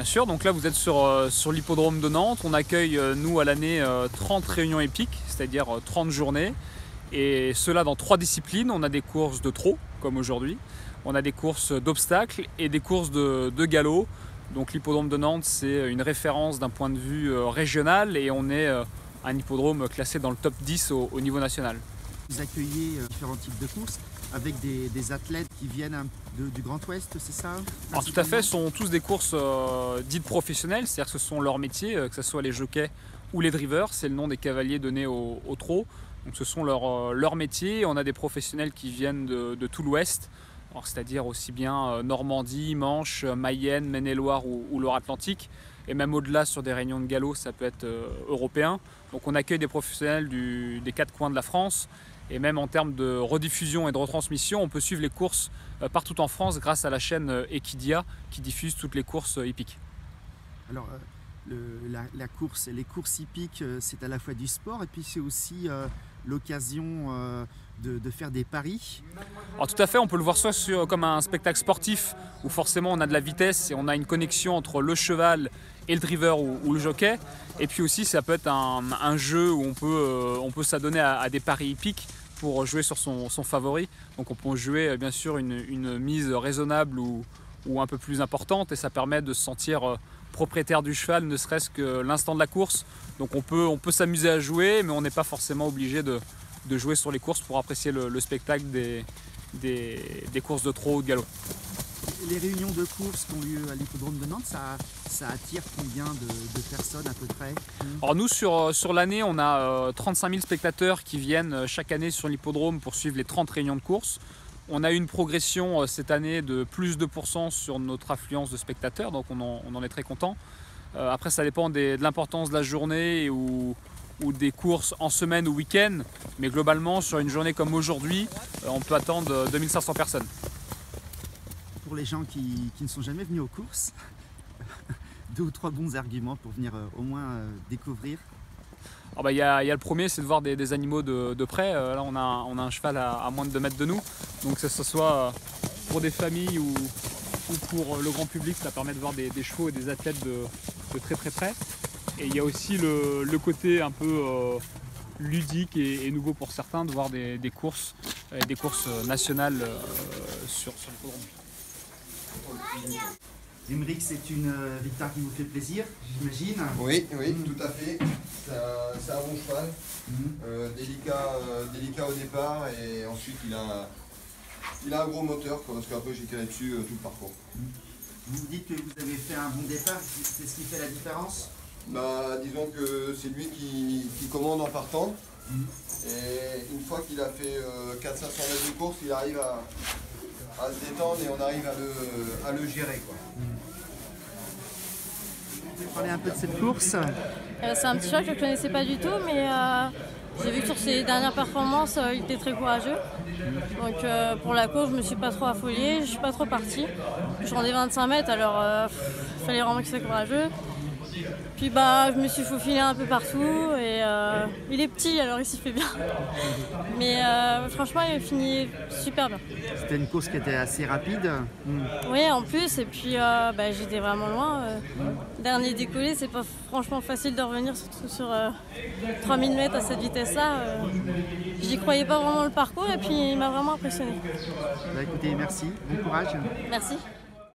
Bien sûr, donc là vous êtes sur l'hippodrome de Nantes. On accueille nous à l'année 30 réunions épiques, c'est-à-dire 30 journées. Et cela dans 3 disciplines. On a des courses de trot, comme aujourd'hui. On a des courses d'obstacles et des courses de galop. Donc l'hippodrome de Nantes, c'est une référence d'un point de vue régional et on est un hippodrome classé dans le top 10 au niveau national. Vous accueillez différents types de courses avec des athlètes qui viennent du Grand Ouest, c'est ça? Alors tout à fait, ce sont tous des courses dites professionnelles, c'est-à-dire que ce sont leur métier, que ce soit les jockeys ou les drivers, c'est le nom des cavaliers donnés au trot. Donc ce sont leur métier. On a des professionnels qui viennent de tout l'Ouest, c'est-à-dire aussi bien Normandie, Manche, Mayenne, Maine-et-Loire ou Loire-Atlantique. Et même au-delà sur des réunions de galop, ça peut être européen. Donc on accueille des professionnels des 4 coins de la France. Et même en termes de rediffusion et de retransmission, on peut suivre les courses partout en France grâce à la chaîne Equidia qui diffuse toutes les courses hippiques. Alors la course, les courses hippiques, c'est à la fois du sport et puis c'est aussi l'occasion de faire des paris. Alors tout à fait, on peut le voir soit comme un spectacle sportif où forcément on a de la vitesse et on a une connexion entre le cheval et le driver ou le jockey. Et puis aussi ça peut être un jeu où on peut s'adonner à des paris hippiques pour jouer sur son favori. Donc on peut jouer bien sûr une mise raisonnable ou un peu plus importante et ça permet de se sentir propriétaire du cheval, ne serait-ce que l'instant de la course. Donc on peut s'amuser à jouer, mais on n'est pas forcément obligé de jouer sur les courses pour apprécier le spectacle des courses de trot ou de galop. Les réunions de courses qui ont lieu à l'hippodrome de Nantes, ça attire combien de personnes à peu près? Alors nous, sur l'année, on a 35 000 spectateurs qui viennent chaque année sur l'hippodrome pour suivre les 30 réunions de course. On a eu une progression cette année de plus de 2% sur notre affluence de spectateurs, donc on en est très content. Après, ça dépend de l'importance de la journée ou des courses en semaine ou week-end, mais globalement, sur une journée comme aujourd'hui, on peut attendre 2500 personnes. Pour les gens qui ne sont jamais venus aux courses, 2 ou 3 bons arguments pour venir au moins découvrir. Il y a le premier, c'est de voir des animaux de près. Là, on a un cheval à moins de 2 mètres de nous. Donc que ce soit pour des familles ou pour le grand public, ça permet de voir des chevaux et des athlètes de très très près. Et il y a aussi le côté un peu ludique et nouveau pour certains de voir des courses nationales sur l'hippodrome. Émeric, c'est une victoire qui vous fait plaisir, j'imagine? Oui, tout à fait. C'est un bon cheval, délicat au départ et ensuite il a un gros moteur parce qu'après j'ai tiré dessus tout le parcours. Vous dites que vous avez fait un bon départ, c'est ce qui fait la différence? Disons que c'est lui qui commande en partant et une fois qu'il a fait 400-500 mètres de course, il arrive à se détendre et on arrive à le gérer, quoi. Vous pouvez parler un peu de cette course? C'est un petit cheval que je ne connaissais pas du tout, mais j'ai vu que sur ses dernières performances, il était très courageux. Donc pour la course, je ne me suis pas trop affolée, je ne suis pas trop partie. Je rendais 25 mètres, alors il fallait vraiment qu'il soit courageux. Puis je me suis faufilée un peu partout et il est petit alors il s'y fait bien. Mais franchement il a fini super bien. C'était une course qui était assez rapide. Oui en plus et puis j'étais vraiment loin. Dernier décollé c'est pas franchement facile de revenir surtout sur 3000 mètres à cette vitesse là. J'y croyais pas vraiment le parcours et puis il m'a vraiment impressionné. Écoutez, merci, bon courage. Merci.